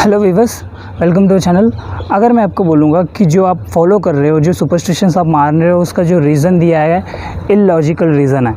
Hello viewers, welcome to channel. अगर मैं आपको बोलूँगा कि जो आप फॉलो कर रहे हो, जो सुपरस्टिशंस आप मान रहे हो, उसका जो रीज़न दिया है इलॉजिकल रीज़न है,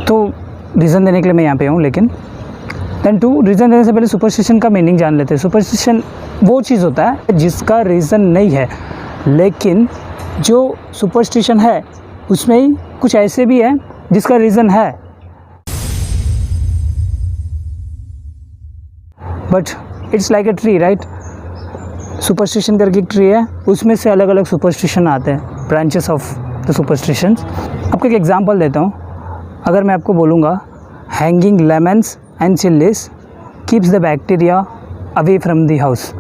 तो रीज़न देने के लिए मैं यहाँ पे हूँ। लेकिन दैन टू रीज़न देने से पहले सुपरस्टिशन का मीनिंग जान लेते हैं। सुपरस्टिशन वो चीज़ होता है जिसका रीज़न नहीं है, लेकिन जो सुपरस्टिशन है उसमें ही कुछ ऐसे भी है जिसका रीज़न है, but it's like a tree, right. Superstition करके एक ट्री है, उसमें से अलग अलग सुपरस्टिशन आते हैं, ब्रांचेस ऑफ द सुपरस्टिशंस। आपको एक एग्जांपल देता हूँ। अगर मैं आपको बोलूँगा hanging lemons and chillies keeps the bacteria away from the house,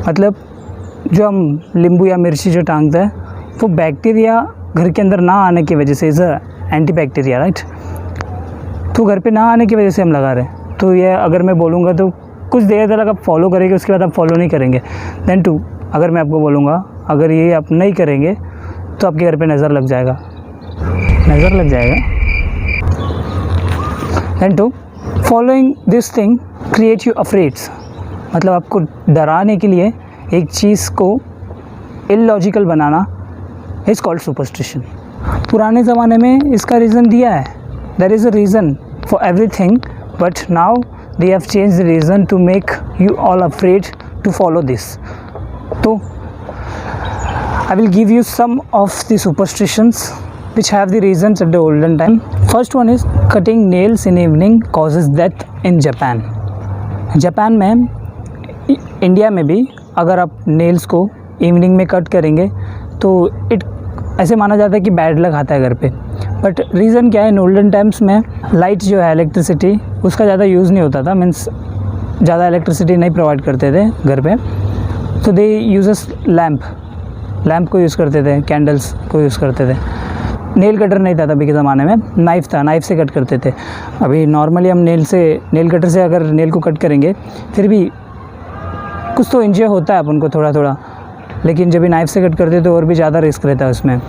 मतलब जो हम नींबू या मिर्ची जो टांगते हैं वो बैक्टीरिया घर के अंदर ना आने की वजह से, is a anti bacteria, right. तो घर पे ना आने की वजह से हम लगा रहे हैं। तो ये अगर मैं बोलूँगा तो कुछ देर तक आप फॉलो करेंगे, उसके बाद आप फॉलो नहीं करेंगे। दैन टू अगर मैं आपको बोलूँगा अगर ये आप नहीं करेंगे तो आपके घर पे नज़र लग जाएगा। Then to following this thing create you afraids, मतलब आपको डराने के लिए एक चीज़ को इलॉजिकल बनाना इज़ कॉल्ड सुपरस्टिशन। पुराने ज़माने में इसका रीज़न दिया है, there is a reason for everything, but now they have changed the reason to make you all afraid to follow this. So I will give you some of the superstitions which have the reasons at the olden time. First one is cutting nails in evening causes death in Japan. Japan में, India में भी अगर आप nails को evening में cut करेंगे तो ऐसे माना जाता है कि बैड लक आता है घर पे। बट रीज़न क्या है, इन ओल्डन टाइम्स में लाइट जो है, इलेक्ट्रिसिटी, उसका ज़्यादा यूज़ नहीं होता था, मीन्स ज़्यादा इलेक्ट्रिसिटी नहीं प्रोवाइड करते थे घर पे। तो दे यूज़ लैम्प को यूज़ करते थे, कैंडल्स को यूज़ करते थे। नेल कटर नहीं था तभी के ज़माने में, नाइफ़ था, नाइफ़ से कट करते थे। अभी नॉर्मली हम नेल कटर से अगर नेल को कट करेंगे फिर भी कुछ तो इंजरी होता है अपन को थोड़ा थोड़ा, लेकिन जब भी नाइफ़ से कट करते तो और भी ज़्यादा रिस्क रहता है उसमें।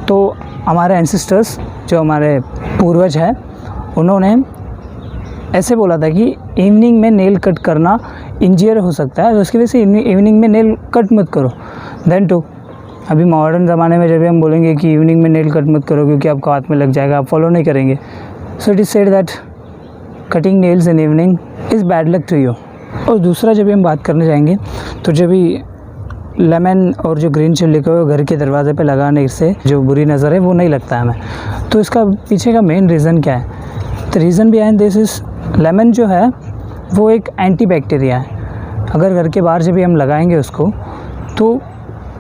तो हमारे एंसेस्टर्स, जो हमारे पूर्वज हैं, उन्होंने ऐसे बोला था कि इवनिंग में नेल कट करना इंजर हो सकता है, तो उसकी वजह से इवनिंग में नेल कट मत करो। दैन टू अभी मॉडर्न ज़माने में जब भी हम बोलेंगे कि इवनिंग में नेल कट मत करो क्योंकि आपको हाथ में लग जाएगा, आप फॉलो नहीं करेंगे। So it is said that cutting nails in evening is bad luck to you. और दूसरा जब भी हम बात करने जाएंगे तो जब भी लेमन और जो ग्रीन चिल्ली को घर के दरवाजे पे लगाने से जो बुरी नज़र है वो नहीं लगता है हमें। तो इसका पीछे का मेन रीज़न क्या है? तो reason behind this is lemon जो है वो एक एंटी बैक्टीरिया है। अगर घर के बाहर जब भी हम लगाएंगे उसको तो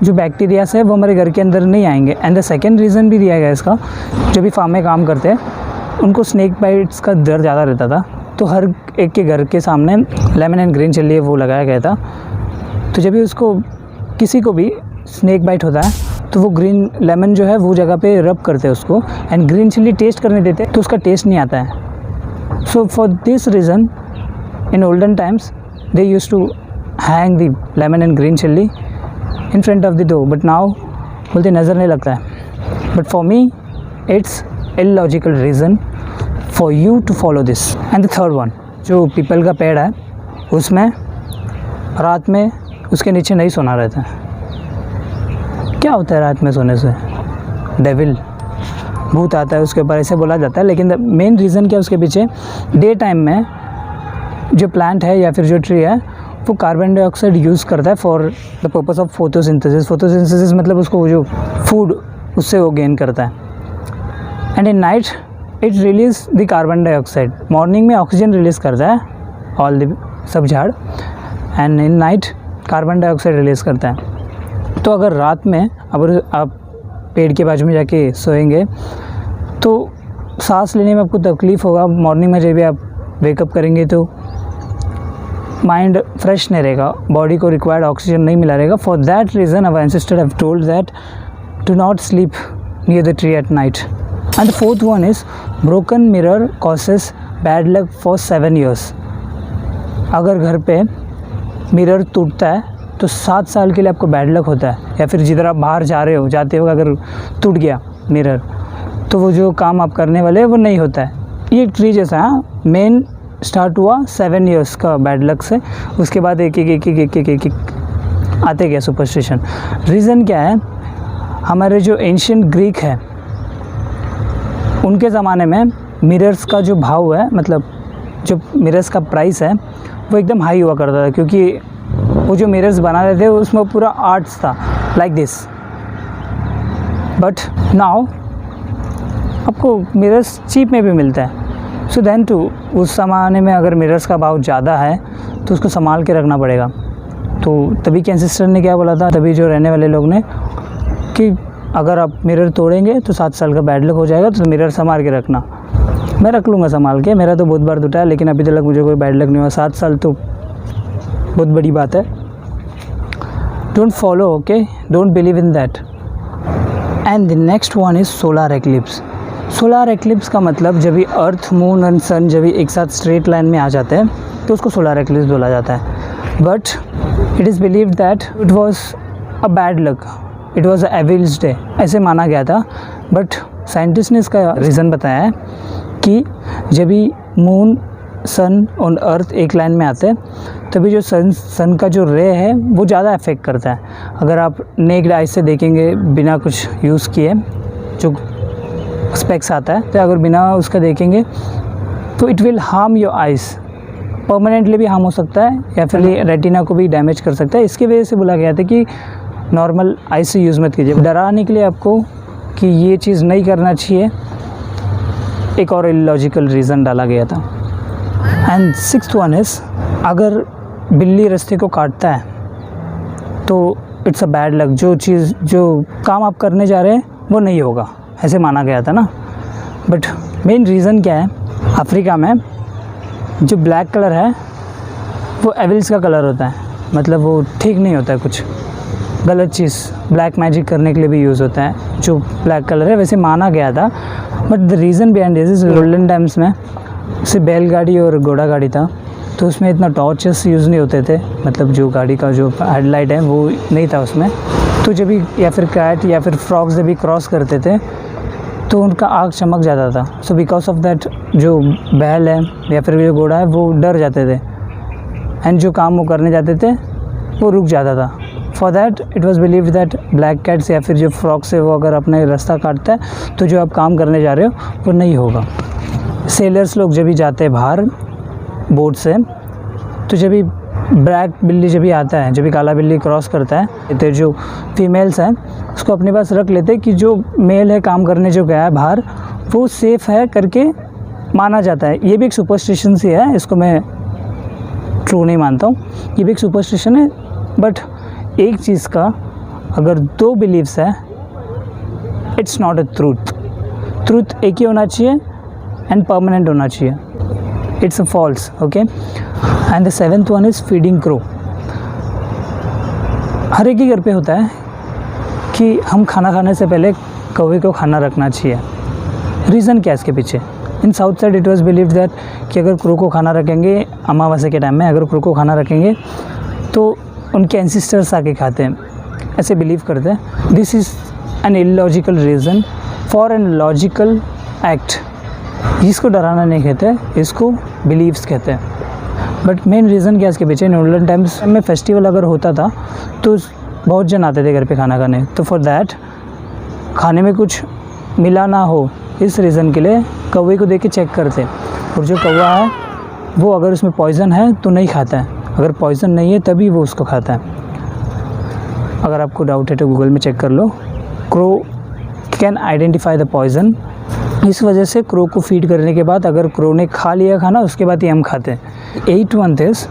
जो बैक्टीरियास है वो हमारे घर के अंदर नहीं आएंगे। एंड द सेकेंड रीज़न भी दिया गया इसका, जो भी फार्म में काम करते हैं उनको स्नेक बाइट्स का डर ज़्यादा रहता था, तो हर एक के घर के सामने लेमन एंड ग्रीन चिल्ली वो लगाया गया था। तो जब भी उसको किसी को भी स्नेक बाइट होता है तो वो ग्रीन लेमन जो है वो जगह पे रब करते हैं उसको, एंड ग्रीन चिल्ली टेस्ट करने देते तो उसका टेस्ट नहीं आता है। So for this reason in olden times they use to hang the lemon and green chilli in front of the door, but now बोलते नज़र नहीं लगता है। But for me it's illogical reason for you to follow this. And the third one, जो पीपल का पेड़ है उसमें रात में उसके नीचे नहीं सोना रहता है। क्या होता है रात में सोने से? डेविल, भूत आता है उसके ऊपर, ऐसे बोला जाता है। लेकिन मेन रीज़न क्या है उसके पीछे? डे टाइम में जो प्लांट है या फिर जो ट्री है वो कार्बन डाइऑक्साइड यूज़ करता है for the purpose of photosynthesis. Photosynthesis मतलब उसको जो फूड उससे वो गेन करता है। And in night it release the carbon dioxide. Morning में ऑक्सीजन रिलीज़ करता है ऑल द सब झाड़, and in night carbon dioxide release करता है। तो अगर रात में अगर आप पेड़ के बाजू में जाके सोएंगे तो सांस लेने में आपको तकलीफ़ होगा। मॉर्निंग में जब भी आप वेकअप करेंगे तो माइंड फ्रेश नहीं रहेगा, बॉडी को रिक्वायर्ड ऑक्सीजन नहीं मिला रहेगा। For that reason our ancestor have told that do not sleep near the tree at night. And the fourth one is broken mirror causes bad luck for 7 years। अगर घर पे mirror टूटता है तो 7 साल के लिए आपको बैड लक होता है। या फिर जिधर आप बाहर जाते हो अगर टूट गया मिरर तो वो जो काम आप करने वाले हैं वो नहीं होता है। ये एक ट्री जैसा है, मेन स्टार्ट हुआ 7 इयर्स का बैड लक से, उसके बाद एक एक आते गया सुपरस्टिशन। रीज़न क्या है, हमारे जो एंशिएंट ग्रीक है उनके ज़माने में मिरर्स का जो भाव है, मतलब जो मिरर्स का प्राइस है वो एकदम हाई हुआ करता था, क्योंकि वो जो मिरर्स बना रहे थे उसमें पूरा आर्ट्स था लाइक दिस। बट नाउ आपको मिरर्स चीप में भी मिलता है। सो देन टू उस ज़माने में अगर मिरर्स का भाव ज़्यादा है तो उसको संभाल के रखना पड़ेगा। तो तभी के एंसेस्टर ने क्या बोला था, तभी जो रहने वाले लोग ने, कि अगर आप मिरर तोड़ेंगे तो 7 साल का बैड लक हो जाएगा, तो मिरर संभाल के रखना। मैं रख लूँगा संभाल के, मेरा तो बहुत बार टूटा है, लेकिन अभी तक मुझे कोई बैड लक नहीं हुआ। 7 साल तो बहुत बड़ी बात है। Don't follow, okay, don't believe in that. And the next one is solar eclipse. Solar eclipse का मतलब जब भी अर्थ, मून एंड सन जब भी एक साथ स्ट्रेट लाइन में आ जाते हैं तो उसको सोलार एक्लिप्स बोला जाता है। But it is believed that it was a bad luck, it was a evils day, ऐसे माना गया था। बट साइंटिस्ट ने इसका रीज़न बताया है कि जब भी मून, सन और अर्थ एक लाइन में आते हैं तभी जो सन का जो रे है वो ज़्यादा अफेक्ट करता है। अगर आप नेक्ड आई से देखेंगे बिना कुछ यूज़ किए, जो स्पेक्स आता है, तो अगर बिना उसका देखेंगे तो it will harm your eyes, permanently भी हार्म हो सकता है, या फिर रेटिना को भी डैमेज कर सकता है। इसकी वजह से बोला गया था कि नॉर्मल आई से यूज़ मत कीजिए। डराने के लिए आपको कि ये चीज़ नहीं करना चाहिए, एक और इलॉजिकल रीज़न डाला गया था। एंड 6th वन इज़, अगर बिल्ली रास्ते को काटता है तो इट्स अ बैड लक, जो चीज़, जो काम आप करने जा रहे हैं वो नहीं होगा, ऐसे माना गया था ना। बट मेन रीज़न क्या है, अफ्रीका में जो ब्लैक कलर है वो एविल्स का कलर होता है, मतलब वो ठीक नहीं होता है, कुछ गलत चीज़ ब्लैक मैजिक करने के लिए भी यूज़ होता है जो ब्लैक कलर है, वैसे माना गया था। But the reason behind this is, golden times में सिर्फ बैलगाड़ी और घोड़ा गाड़ी था, तो उसमें इतना टॉर्चेस यूज़ नहीं होते थे, मतलब जो गाड़ी का जो हेडलाइट है वो नहीं था उसमें। तो जब भी या फिर कैट या फिर फ्रॉग्स जब भी क्रॉस करते थे तो उनका आग चमक जाता था। सो बिकॉज ऑफ दैट जो बैल है या फिर जो घोड़ा है वो डर जाते थे, एंड जो काम वो करने जाते थे वो रुक जाता था। For that it was believe that black cats या फिर जो फ्रॉग से वो अगर अपने रास्ता काटता है तो जो आप काम करने जा रहे हो वो नहीं होगा। सेलर्स लोग जब भी जाते हैं बाहर बोट से, तो जब भी ब्लैक बिल्ली जब भी आता है, जब भी काला बिल्ली क्रॉस करता है, तो जो फीमेल्स हैं उसको अपने पास रख लेते हैं कि जो मेल है काम करने जो गया है बाहर वो सेफ़ है करके माना जाता है। ये भी एक सुपरस्टिशन सी है, इसको मैं ट्रू नहीं मानता हूँ, ये भी एक सुपरस्टिशन है। बट एक चीज़ का अगर 2 बिलीव्स है, इट्स नॉट अ ट्रूथ एक ही होना चाहिए एंड परमानेंट होना चाहिए, it's a false, okay. And the 7th one is feeding crow. हर एक ही घर पे होता है कि हम खाना खाने से पहले कौवे को खाना रखना चाहिए। रीज़न क्या है इसके पीछे? In south side it was believe that कि अगर क्रो को खाना रखेंगे अमावस्या के टाइम में, अगर क्रो को खाना रखेंगे तो उनके एंसेस्टर्स आके खाते हैं, ऐसे बिलीव करते हैं। This is an illogical reason for an logical act. इसको डराना नहीं कहते, इसको बिलीव्स कहते हैं। बट मेन रीज़न क्या है इसके पीछे? इन ओल्डन टाइम्स में फेस्टिवल अगर होता था तो बहुत जन आते थे घर पे खाना खाने, तो फॉर दैट खाने में कुछ मिला ना हो, इस रीज़न के लिए कौवे को देख के चेक करते, और जो कौवा है वो अगर उसमें पॉइज़न है तो नहीं खाता है, अगर पॉइज़न नहीं है तभी वो उसको खाता है। अगर आपको डाउट है तो गूगल में चेक कर लो, crow can identify the poison. इस वजह से क्रो को फीड करने के बाद अगर क्रो ने खा लिया खाना उसके बाद ही हम खाते हैं। 8th वन इज़,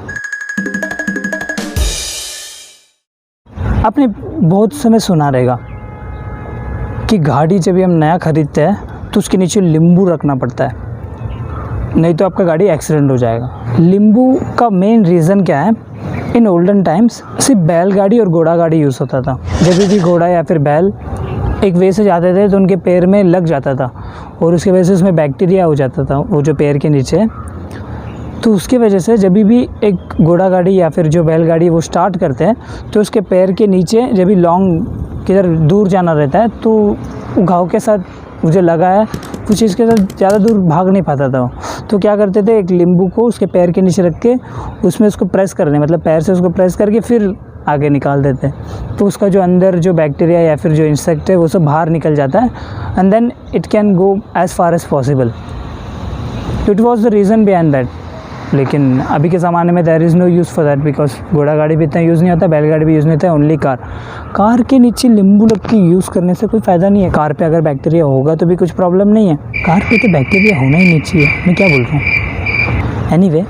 आपने बहुत समय सुना रहेगा कि गाड़ी जब भी हम नया खरीदते हैं तो उसके नीचे नींबू रखना पड़ता है, नहीं तो आपका गाड़ी एक्सीडेंट हो जाएगा। नींबू का मेन रीज़न क्या है? इन ओल्डन टाइम्स सिर्फ बैलगाड़ी और घोड़ा गाड़ी यूज़ होता था। जब भी घोड़ा या फिर बैल एक वे से जाते थे तो उनके पैर में लग जाता था और उसकी वजह से उसमें बैक्टीरिया हो जाता था वो जो पैर के नीचे। तो उसकी वजह से जब भी एक घोड़ा गाड़ी या फिर जो बैलगाड़ी वो स्टार्ट करते हैं तो उसके पैर के नीचे जब भी लॉन्ग किधर दूर जाना रहता है तो घाव के साथ मुझे लगा है कुछ चीज़ के साथ ज़्यादा दूर भाग नहीं पाता था, तो तो क्या करते थे, एक नींबू को उसके पैर के नीचे रख के उसमें उसको प्रेस करने, मतलब पैर से उसको प्रेस करके फिर आगे निकाल देते हैं, तो उसका जो अंदर जो बैक्टीरिया या फिर जो इंसेक्ट है वो सब बाहर निकल जाता है and then it can go as far as possible. तो it was the reason behind that. लेकिन अभी के ज़माने में there is no use for that, because घोड़ा गाड़ी भी इतना यूज़ नहीं होता, बैलगाड़ी भी यूज़ नहीं होता, ओनली कार के नीचे नींबू रख के यूज़ करने से कोई फ़ायदा नहीं है। कार पे अगर बैक्टीरिया होगा तो भी कुछ प्रॉब्लम नहीं है, कार पे तो बैक्टीरिया होना ही नहीं चाहिए। मैं क्या बोल रहा हूँ। Anyway,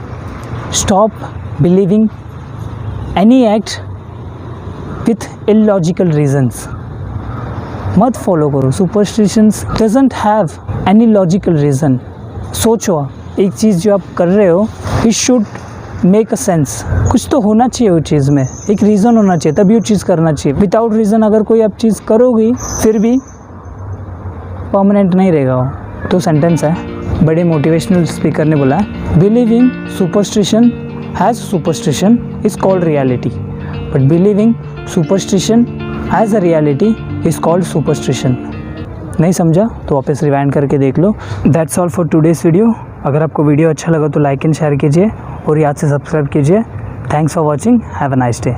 stop believing any act with illogical reasons. मत फॉलो करो superstitions, doesn't have any logical reason. सोचो, एक चीज़ जो आप कर रहे हो it should make a sense, कुछ तो होना चाहिए वो चीज़ में, एक रीज़न होना चाहिए, तभी वो चीज़ करना चाहिए। विदाउट रीज़न अगर कोई आप चीज़ करोगी फिर भी परमानेंट नहीं रहेगा वो। तो सेंटेंस है, बड़े मोटिवेशनल स्पीकर ने बोला है, believing superstition has superstition is called reality, but believing superstition as a reality is called superstition. नहीं समझा तो वापस रिवाइंड करके देख लो। That's all for today's video. अगर आपको वीडियो अच्छा लगा तो लाइक एंड शेयर कीजिए और याद से सब्सक्राइब कीजिए। Thanks for watching, have a nice day.